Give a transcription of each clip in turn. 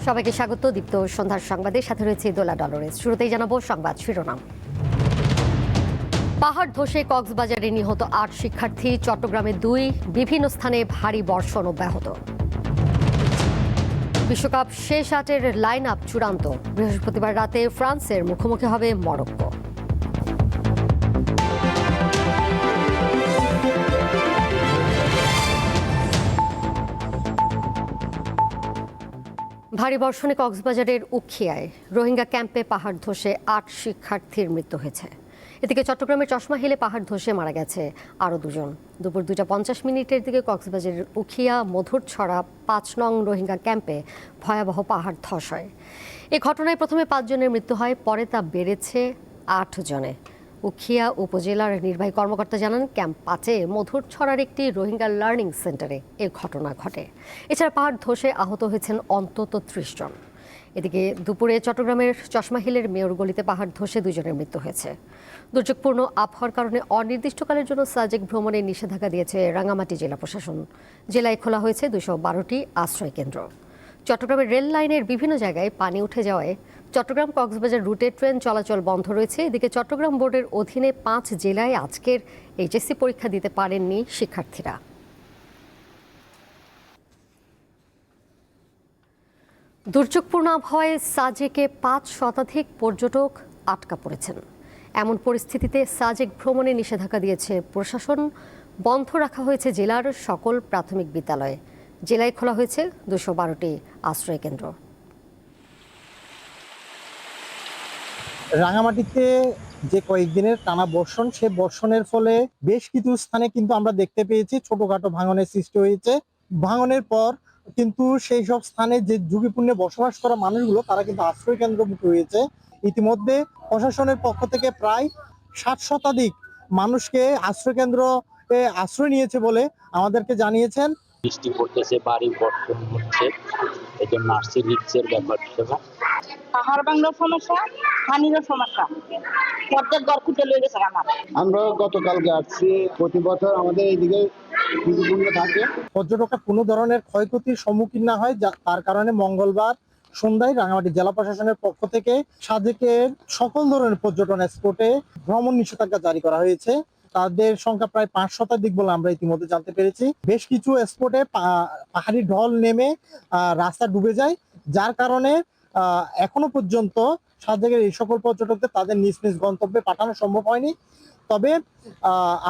সবাইকে স্বাগত দীপ্ত সন্ধ্যার সংবাদের সাথে রয়েছে দোলা ডলরেস। শুরুতেই জানাবো সংবাদ শিরোনাম। পাহাড় ধসে কক্সবাজারে নিহত ৮ শিক্ষার্থী, চট্টগ্রামে ২, বিভিন্ন স্থানে ভারী বর্ষণ অব্যাহত। বিশ্বকাপ শেষ ৮-এর লাইন আপ চূড়ান্ত, বৃহস্পতিবার রাতে ফ্রান্সের মুখোমুখি হবে মরক্কো। ভারী বর্ষণে কক্সবাজারের উখিয়ায় রোহিঙ্গা ক্যাম্পে পাহাড় ধসে ৮ শিক্ষার্থীর মৃত্যু হয়েছে। এদিকে চট্টগ্রামের চশমা হিলে পাহাড় ধসে মারা গেছে আরও ২ জন। দুপুর ২টা ৫০ দিকে কক্সবাজারের উখিয়া মধুরছড়া ৫ নং রোহিঙ্গা ক্যাম্পে ভয়াবহ পাহাড় ধস হয়। এই ঘটনায় প্রথমে ৫ জনের মৃত্যু হয়, পরে তা বেড়েছে ৮ জনে। উখিয়া উপজেলার নির্বাহী কর্মকর্তা জানান, ক্যাম্প ৫-এ মধুরছড়ার একটি রোহিঙ্গা লার্নিং সেন্টারে এ ঘটনা ঘটে। এছাড়া পাহাড় ধসে আহত হয়েছেন অন্তত ৩০ জন। এদিকে দুপুরে চট্টগ্রামের চশমা হিলের মেয়র গলিতে পাহাড় ধসে ২ জনের মৃত্যু হয়েছে। দুর্যোগপূর্ণ আবহাওয়ার কারণে অনির্দিষ্টকালের জন্য সাজেক ভ্রমণে নিষেধাজ্ঞা দিয়েছে রাঙামাটি জেলা প্রশাসন। জেলায় খোলা হয়েছে ২১২টি আশ্রয় কেন্দ্র। চট্টগ্রামের রেল লাইনের বিভিন্ন জায়গায় পানি উঠে যাওয়ায় চট্টগ্রাম কক্সবাজার রুটে ট্রেন চলাচল বন্ধ রয়েছে। এদিকে চট্টগ্রাম বোর্ডের অধীনে ৫ জেলায় আজকের এইচএসসি পরীক্ষা দিতে পারেননি শিক্ষার্থীরা। দুর্যোগপূর্ণ আবহাওয়ায় সাজেকে ৫ শতাধিক পর্যটক আটকা পড়েছেন। এমন পরিস্থিতিতে সাজেক ভ্রমণে নিষেধাজ্ঞা দিয়েছে প্রশাসন। বন্ধ রাখা হয়েছে জেলার সকল প্রাথমিক বিদ্যালয়ে। জেলায় খোলা হয়েছে ২১২টি আশ্রয় কেন্দ্র। রাঙামাটিতে যে কয়েকদিনের টানা বর্ষণ, সে বর্ষণের ফলে বেশ কিছু স্থানে কিন্তু আমরা দেখতে পেয়েছি ছোটখাটো ভাঙনের সৃষ্টি হয়েছে। ভাঙনের পর কিন্তু সেই সব স্থানে যে ঝুঁকিপূর্ণ বসবাস করা মানুষগুলো, তারা কিন্তু আশ্রয় কেন্দ্রমুখী হয়েছে। ইতিমধ্যে প্রশাসনের পক্ষ থেকে প্রায় ৬০ শতাধিক মানুষকে আশ্রয় কেন্দ্রে আশ্রয় নিয়েছে বলে আমাদেরকে জানিয়েছেন। বৃষ্টি পড়তেছে, ভারী বর্ষণ হচ্ছে, এই জন্য আসছে রিক্সের ব্যাপার সেবা। পাহাড় ভাঙার সমস্যা, পানিরও সমস্যা, প্রত্যেক ঘর খুঁজে লয়ে গেছে আমার। আমরা গতকালকে আসছি। প্রতি বছর আমাদের এইদিকে ঝুঁকিপূর্ণ থাকে। পর্যটকরা কোনো ধরনের ক্ষয়ক্ষতির সম্মুখীন না হয়, তার কারণে মঙ্গলবার সন্ধ্যায় রাঙামাটি জেলা প্রশাসনের পক্ষ থেকে সাজেকের সকল ধরনের পর্যটন স্পটে ভ্রমণ নিষেধাজ্ঞা জারি করা হয়েছে। তাদের সংখ্যা প্রায় ৫ শতাধিক বলে আমরা ইতিমধ্যে জানতে পেরেছি। বেশ কিছু স্পটে পাহাড়ি ঢল নেমে রাস্তা ডুবে যায়, যার কারণে এখনো পর্যন্ত সাজেকের এই সকল পর্যটকদের তাদের নিজ নিজ গন্তব্যে পাঠানো সম্ভব হয়নি। তবে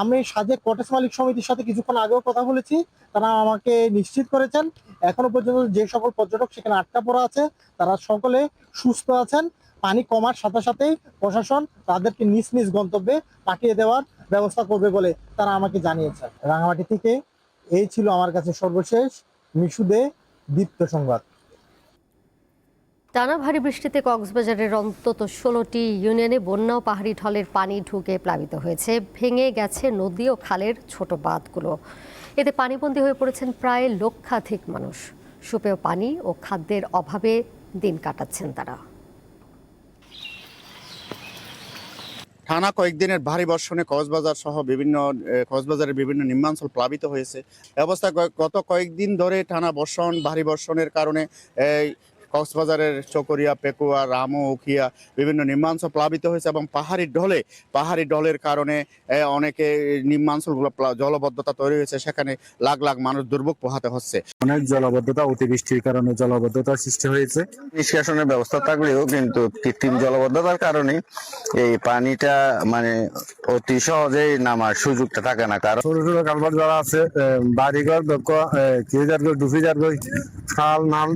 আমি সাজেক কটেজ মালিক সমিতির সাথে কিছুক্ষণ আগেও কথা বলেছি। তারা আমাকে নিশ্চিত করেছেন এখনো পর্যন্ত যে সকল পর্যটক সেখানে আটকা পড়া আছে, তারা সকলে সুস্থ আছেন। পানি কমার সাথে সাথেই প্রশাসন তাদেরকে নিজ নিজ গন্তব্যে পাঠিয়ে দেওয়ার ব্যবস্থা করবে বলে তারা আমাকে জানিয়েছেন। রাঙামাটি থেকে এই ছিল আমার কাছে সর্বশেষ মিশুদে দীপ্ত সংবাদ। টানা ভারী বৃষ্টিতে কক্সবাজারের অন্তত ১৬টি ইউনিয়নে বন্যা ও পাহাড়ি ঢলের পানি ঢুকে প্লাবিত হয়েছে। ভেঙে গেছে নদী ও খালের ছোট বাঁধগুলো। এতে পানিবন্দী হয়ে পড়েছেন প্রায় লক্ষাধিক মানুষ। সুপেয় পানি ও খাদ্যের অভাবে দিন কাটাচ্ছেন তারা। টানা কয়েকদিনের ভারী বর্ষণে কক্সবাজারের বিভিন্ন নিম্নাঞ্চল প্লাবিত হয়েছে। অবস্থা গত কয়েকদিন ধরে টানা বর্ষণ, ভারী বর্ষণের কারণে কক্সবাজারের চকরিয়া, পেকুয়া, রামু, উখিয়া বিভিন্ন নিম্নাঞ্চল প্লাবিত হয়েছে এবং পাহাড়ি ঢলের কারণে অনেকে নিম্নাঞ্চলগুলো জলবদ্ধতা তৈরি হয়েছে। সেখানে লাখ লাখ মানুষ দুর্ভোগ পোহাতে হচ্ছে। অনেক জলবদ্ধতা, অতিবৃষ্টির কারণে জলবদ্ধতার সৃষ্টি হয়েছে। নিষ্কাশনের ব্যবস্থা থাকলেও কিন্তু কৃত্রিম জলবদ্ধতার কারণে এই পানিটা অতি সহজেই নামার সুযোগটা থাকে না। কারণ ছোট ছোট কালভার্ট যারা আছে, বাড়িঘর ডুবি যাবে, খাল নাম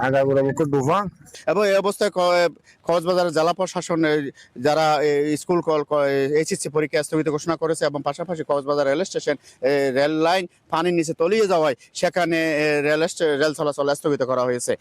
আগাগোড়া ডুবা। এবং এই অবস্থায় কক্সবাজার জেলা প্রশাসন যারা স্কুল এইচএসসি পরীক্ষা স্থগিত ঘোষণা করেছে এবং পাশাপাশি Cox's Bazar rail station rail line পানির নিচে তলিয়ে যাওয়ায় সেখানে রেল চলাচল স্থগিত করা হয়েছে।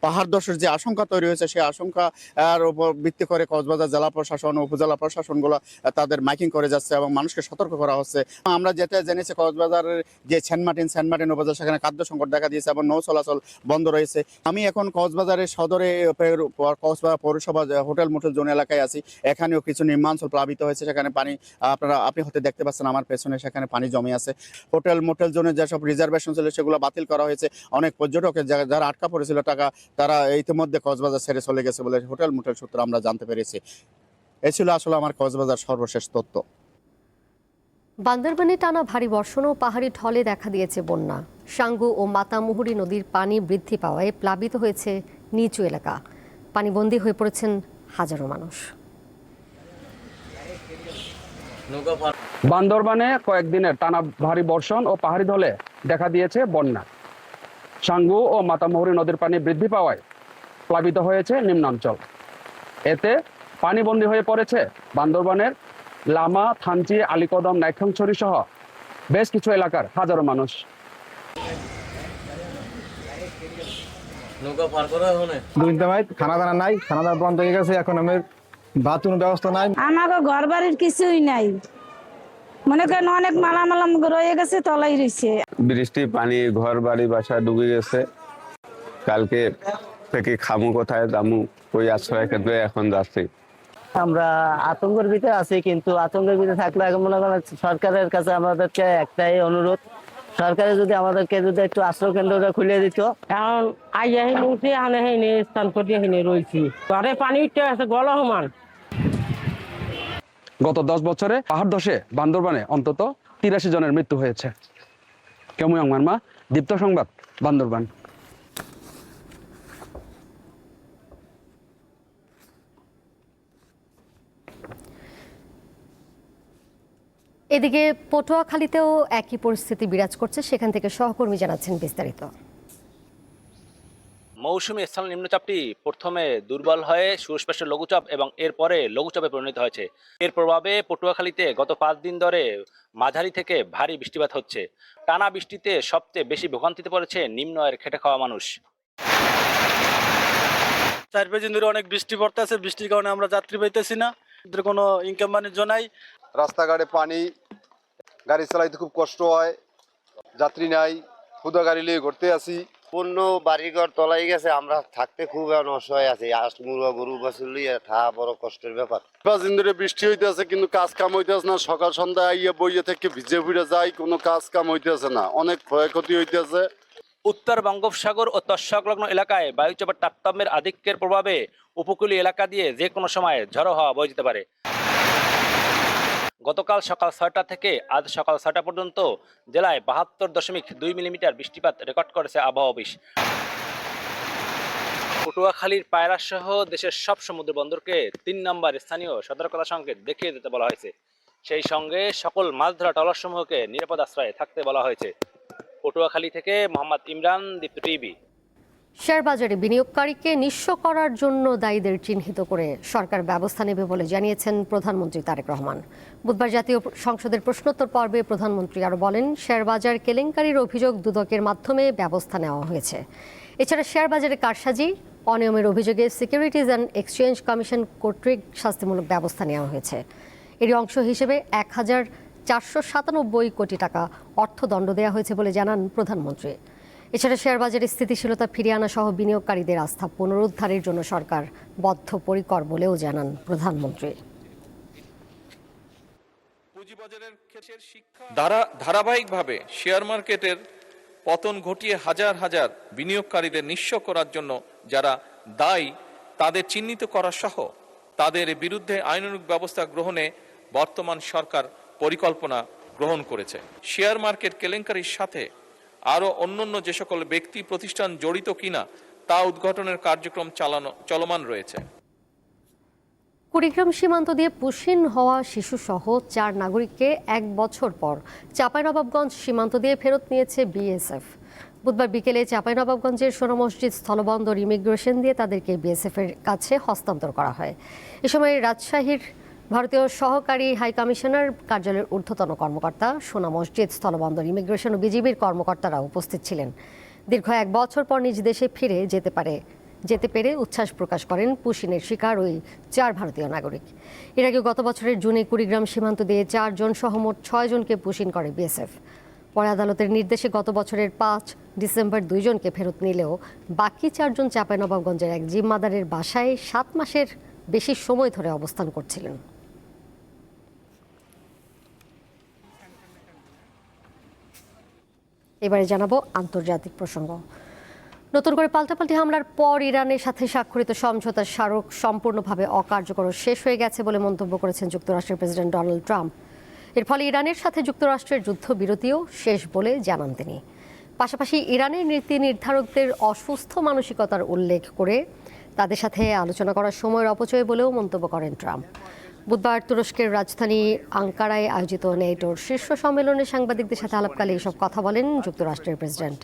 পাহাড় ধসের যে আশঙ্কা তৈরি হয়েছে সেই আশঙ্কা আর উপর ভিত্তি করে কক্সবাজার জেলা প্রশাসন ও উপজেলা প্রশাসনগুলো তাদের মাইকিং করে যাচ্ছে এবং মানুষকে সতর্ক করা হচ্ছে। আমরা যেটা জেনেছি কক্সবাজারের যে সেন্ট মার্টিন উপজেলা সেখানে খাদ্য সংকট দেখা দিয়েছে এবং নৌ চলাচল বন্ধ রয়েছে। আমি এখন কক্সবাজারের সদরে কক্সবাজার পৌরসভা হোটেল মোটেল জোন এলাকায় আছি। এখানেও কিছু নিম্নাঞ্চল প্লাবিত হয়েছে, সেখানে পানি আপনি হয়তো দেখতে পাচ্ছেন আমার পেছনে, সেখানে পানি জমে আছে। হোটেল মোটেল জোনে যেসব রিজার্ভেশন ছিল সেগুলো বাতিল করা হয়েছে। অনেক পর্যটকের যারা আটকা পড়েছিল তারা ইতিমধ্যে কক্সবাজার ছেড়ে চলে গেছে বলে হোটেল মোটেল সূত্রে আমরা জানতে পেরেছি। এ ছিল আসলে আমার কক্সবাজার সর্বশেষ তথ্য। বান্দরবানে টানা ভারী বর্ষণ ও পাহাড়ি ঢলে দেখা দিয়েছে বন্যা। সাঙ্গু ও মাতামুহুরী নদীর পানি বৃদ্ধি পাওয়ায় প্লাবিত হয়েছে নিচু এলাকা। পানিবন্দী হয়ে পড়েছেন হাজারো মানুষ। বান্দরবানে কয়েকদিনের টানা ভারী বর্ষণ ও পাহাড়ি ঢলে দেখা দিয়েছে বন্যা। সাঙ্গু ও মাতামুহুরী নদীর পানি বৃদ্ধি পাওয়ায় প্লাবিত হয়েছে নিম্নাঞ্চল। এতে পানিবন্দী হয়ে পড়েছে বান্দরবানের লামা, থানচি, আলীকদম, নাইক্ষ্যংছড়ি সহ বেশ কিছু এলাকার হাজারো মানুষ। খানা দানা নাই, খানা দানা বন্ধ হয়ে গেছে। এখন আমার বাথরুমের ব্যবস্থা নাই। আমাকে ঘর বাড়ির কিছুই নাই, মনে করেন অনেক মালামালাম রয়ে গেছে, তলাই রয়েছে। বৃষ্টি পানি ঘর বাড়ি বাসা ডুবে গেছে। কালকে থেকে খামু কোথায় দামু ওই আশ্রয় কেন্দ্রে এখন যাচ্ছি। আমরা আতঙ্কের ভিতরে আছি, কিন্তু আতঙ্কের ভিতরে থাকলে এখন মনে করেন সরকারের কাছে আমাদেরকে একটাই অনুরোধ, সরকারে যদি আমাদেরকে যদি একটু আশ্রয় কেন্দ্রটা খুলে দিত। এখন আইয়াহিনী আনাহিনী স্থান করিয়াহিনী রয়েছি, ঘরে পানি উঠতে আছে গলা সমান। গত 10 বছরে পাহাড় ধসে বান্দরবানে অন্তত 83 জনের মৃত্যু হয়েছে। কেমুয়াং মানমা, দীপ্ত সংবাদ, বান্দরবান। এদিকে পটুয়াখালীতেও একই পরিস্থিতি বিরাজ করছে, সেখান থেকে সহকর্মী জানাচ্ছেন বিস্তারিত। মৌসুমী স্থল নিম্নচাপটি প্রথমে দুর্বল হয়ে সুস্পষ্ট লঘুচাপ এবং এরপরে লঘুচাপে পরিণত হয়েছে। এর প্রভাবে পটুয়াখালীতে গত 5 দিন ধরে মাঝারি থেকে ভারী বৃষ্টিপাত হচ্ছে। টানা বৃষ্টিতে সবচেয়ে বেশি ভোগান্তিতে পড়েছে নিম্ন আয়ের খেটে খাওয়া মানুষ। 4-5 দিন ধরে অনেক বৃষ্টি পড়তেছে, বৃষ্টির কারণে আমরা যাত্রী পাইতেছি না, কোনো ইনকাম বাণিজ্য নাই। রাস্তাঘাটে পানি, গাড়ি চালাইতে খুব কষ্ট হয়, যাত্রী নাই, খুদা গাড়ি নিয়ে ঘুরতে আসি। পূর্ণ বাড়িঘর তলাই গেছে, আমরা থাকতে খুব অসহায় আছি। মুরগা গরু বাছুর লিয়ে থাকা বড় কষ্টের ব্যাপার। 5 দিন ধরে বৃষ্টি হইতেছে কিন্তু কাজ কাম হইতেছে না। সকাল সন্ধ্যা আইয়া বইয়ে থেকে ভিজে ফিরে যায়, কোনো কাজ কাম হইতেছে না, অনেক ক্ষয়ক্ষতি হইতেছে। উত্তর বঙ্গোপসাগর ও তৎসংলগ্ন এলাকায় বায়ুচাপের তারতম্যের আধিক্যের প্রভাবে উপকূলীয় এলাকা দিয়ে যে কোনো সময় ঝড়ো হাওয়া বয়ে যেতে পারে। গতকাল সকাল 6টা থেকে আজ সকাল 6টা পর্যন্ত জেলায় 72.2 মিলিমিটার বৃষ্টিপাত রেকর্ড করেছে আবহাওয়া অফিস। পটুয়াখালীর পায়রা সহ দেশের সব সমুদ্র বন্দরকে 3 নম্বর স্থানীয় সতর্কতা সংকেত দেখিয়ে দিতে বলা হয়েছে। সেই সঙ্গে সকল মাছ ধরা ট্রলারসমূহকে নিরাপদ আশ্রয়ে থাকতে বলা হয়েছে। পটুয়াখালী থেকে মোহাম্মদ ইমরান, দীপ্ত টিভি। শেয়ার বাজারে বিনিয়োগকারীকে নিঃস্ব করার জন্য দায়ীদের চিহ্নিত করে সরকার ব্যবস্থা নেবে বলে জানিয়েছেন প্রধানমন্ত্রী তারেক রহমান। বুধবার জাতীয় সংসদের প্রশ্নোত্তর পর্বে প্রধানমন্ত্রী আরও বলেন, শেয়ার বাজার কেলেঙ্কারির অভিযোগ দুদকের মাধ্যমে ব্যবস্থা নেওয়া হয়েছে। এছাড়া শেয়ার বাজারে কারসাজি, অনিয়মের অভিযোগে সিকিউরিটিজ অ্যান্ড এক্সচেঞ্জ কমিশন কর্তৃক শাস্তিমূলক ব্যবস্থা নেওয়া হয়েছে। এরই অংশ হিসেবে 1497 কোটি টাকা অর্থদণ্ড দেওয়া হয়েছে বলে জানান প্রধানমন্ত্রী। এছাড়া শেয়ার বাজারে স্থিতিশীলতা ফিরিয়ে আনা সহ বিনিয়োগকারীদের আস্থা পুনরুদ্ধারের জন্য সরকার বদ্ধপরিকর বলেও জানান প্রধানমন্ত্রী। ধারাবাহিকভাবে শেয়ার মার্কেটের পতন ঘটিয়ে হাজার হাজার বিনিয়োগকারীদের নিঃস্ব করার জন্য যারা দায়ী তাদের চিহ্নিত করা সহ তাদের বিরুদ্ধে আইনানুগ ব্যবস্থা গ্রহণে বর্তমান সরকার পরিকল্পনা গ্রহণ করেছে। শেয়ার মার্কেট কেলেঙ্কারির সাথে আরও অন্যান্য যে সকল ব্যক্তি প্রতিষ্ঠান জড়িত কিনা তা উদ্ঘাটনের কার্যক্রম চলমান রয়েছে। কুড়িগ্রাম সীমান্ত দিয়ে পুশিন হওয়া শিশুসহ 4 নাগরিককে 1 বছর পর চাঁপাইনবাবগঞ্জ সীমান্ত দিয়ে ফেরত নিয়েছে বিএসএফ। বুধবার বিকেলে চাঁপাইনবাবগঞ্জের সোনা মসজিদ স্থলবন্দর ইমিগ্রেশন দিয়ে তাদেরকে বিএসএফের কাছে হস্তান্তর করা হয়। এ সময় রাজশাহীর ভারতীয় সহকারী হাই কমিশনার কার্যালয়ের ঊর্ধ্বতন কর্মকর্তা, সোনা মসজিদ স্থলবন্দর ইমিগ্রেশন ও বিজিবির কর্মকর্তারা উপস্থিত ছিলেন। দীর্ঘ 1 বছর পর নিজ দেশে ফিরে যেতে পারে যেতে পেরে উচ্ছ্বাস প্রকাশ করেন পুশিনের শিকার ওই 4 ভারতীয় নাগরিক। এর আগে গত বছরের জুনে কুড়িগ্রাম সীমান্ত দিয়ে 4 জন সহ মোট 6 জনকে পুশিন করে বিএসএফ। পরে আদালতের নির্দেশে গত বছরের 5 ডিসেম্বর 2 জনকে ফেরত নিলেও বাকি 4 জন চাঁপাইনবাবগঞ্জের এক জিম্মাদারের বাসায় 7 মাসের বেশি সময় ধরে অবস্থান করছিলেন। এবারে জানাবো আন্তর্জাতিক প্রসঙ্গ। নতুন করে পাল্টাপাল্টি হামলার পর ইরানের সাথে স্বাক্ষরিত সমঝোতার স্মারক সম্পূর্ণভাবে অকার্যকর শেষ হয়ে গেছে বলে মন্তব্য করেছেন যুক্তরাষ্ট্রের প্রেসিডেন্ট ডোনাল্ড ট্রাম্প। এর ফলে ইরানের সাথে যুক্তরাষ্ট্রের যুদ্ধবিরতিও শেষ বলে জানান তিনি। পাশাপাশি ইরানের নীতি নির্ধারকদের অসুস্থ মানসিকতার উল্লেখ করে তাদের সাথে আলোচনা করার সময়ের অপচয় বলেও মন্তব্য করেন ট্রাম্প। বুধবার তুরস্কের রাজধানী আঙ্কারায় আয়োজিত নেটোর শীর্ষ সম্মেলনে সাংবাদিকদের সাথে আলাপকালে এসব কথা বলেন যুক্তরাষ্ট্রের প্রেসিডেন্ট।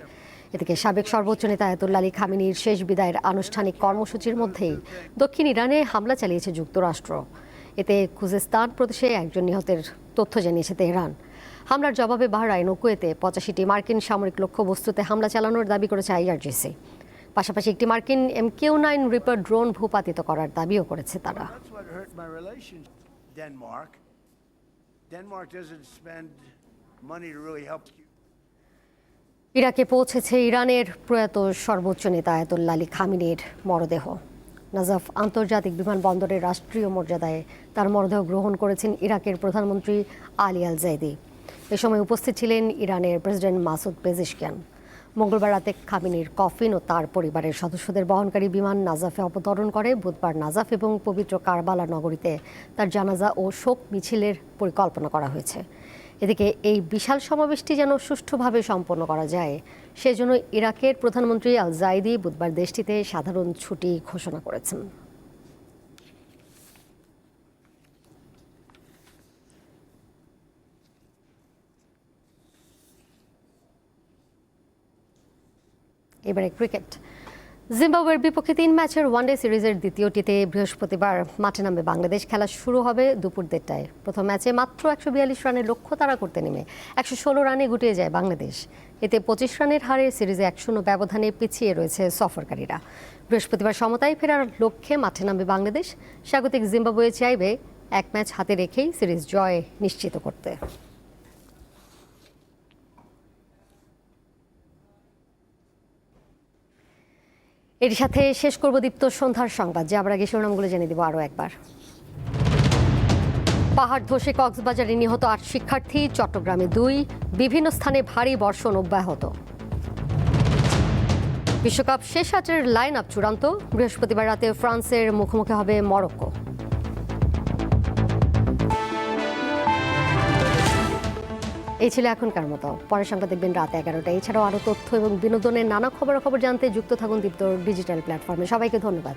এদিকে সাবেক সর্বোচ্চ নেতা আয়াতুল্লাহ আলী খামেনির শেষ বিদায়ের আনুষ্ঠানিক কর্মসূচির মধ্যেই দক্ষিণ ইরানে হামলা চালিয়েছে যুক্তরাষ্ট্র। এতে খুজেস্তান প্রদেশে একজন নিহতের তথ্য জানিয়েছে তেহরান। হামলার জবাবে বাহরাইন ও কুয়েতে 85টি মার্কিন সামরিক লক্ষ্যবস্তুতে হামলা চালানোর দাবি করেছে আইআরজিসি। পাশাপাশি একটি মার্কিন MQ-9 রিপার ড্রোন ভূপাতিত করার দাবিও করেছে তারা। ইরাকে পৌঁছেছে ইরানের প্রয়াত সর্বোচ্চ নেতা আয়াতুল্লাহ আলী খামেনির মরদেহ। নাজাফ আন্তর্জাতিক বিমানবন্দরের রাষ্ট্রীয় মর্যাদায় তার মরদেহ গ্রহণ করেছেন ইরাকের প্রধানমন্ত্রী আলী আল জাইদি। এ সময় উপস্থিত ছিলেন ইরানের প্রেসিডেন্ট মাসুদ পেজিশকিয়ান। মঙ্গলবার রাতে খামেনির কফিন ও তার পরিবারের সদস্যদের বহনকারী বিমান নাজাফে অবতরণ করে। বুধবার নাজাফ এবং পবিত্র কারবালা নগরীতে তার জানাজা ও শোক মিছিলের পরিকল্পনা করা হয়েছে। এদিকে এই বিশাল সমাবেশটি যেন সুষ্ঠুভাবে সম্পন্ন করা যায় সেজন্য ইরাকের প্রধানমন্ত্রী আল জাইদি বুধবার দেশটিতে সাধারণ ছুটি ঘোষণা করেছেন। এবারে ক্রিকেট। জিম্বাবুয়ের বিপক্ষে 3 ম্যাচের ওয়ানডে সিরিজের দ্বিতীয়টিতে বৃহস্পতিবার মাঠে নামবে বাংলাদেশ। খেলা শুরু হবে দুপুর 1:30টায়। প্রথম ম্যাচে মাত্র 142 রানের লক্ষ্য তাড়া করতে নেমে 116 রানে গুটিয়ে যায় বাংলাদেশ। এতে 25 রানের হারে সিরিজে 1-0 ব্যবধানে পিছিয়ে রয়েছে সফরকারীরা। বৃহস্পতিবার সমতায় ফেরার লক্ষ্যে মাঠে নামবে বাংলাদেশ। স্বাগতিক জিম্বাবুয়ে চাইবে 1 ম্যাচ হাতে রেখেই সিরিজ জয় নিশ্চিত করতে। এর সাথে শেষ করব দীপ্ত সন্ধ্যার সংবাদ। যাবার আগে শিরোনামগুলো জেনে দিব আরও একবার। পাহাড় ধসে কক্সবাজারে নিহত 8 শিক্ষার্থী, চট্টগ্রামে 2, বিভিন্ন স্থানে ভারী বর্ষণ অব্যাহত। বিশ্বকাপ শেষ 8-এর লাইন আপ চূড়ান্ত। বৃহস্পতিবার রাতে ফ্রান্সের মুখোমুখি হবে মরক্কো। এই ছিল এখনকার মতো। পরের সংবাদ দেখবেন রাত 11টায়। এছাড়াও আরও তথ্য এবং বিনোদনের নানা খবরাখবর জানতে যুক্ত থাকুন দীপ্ত ডিজিটাল প্ল্যাটফর্মে। সবাইকে ধন্যবাদ।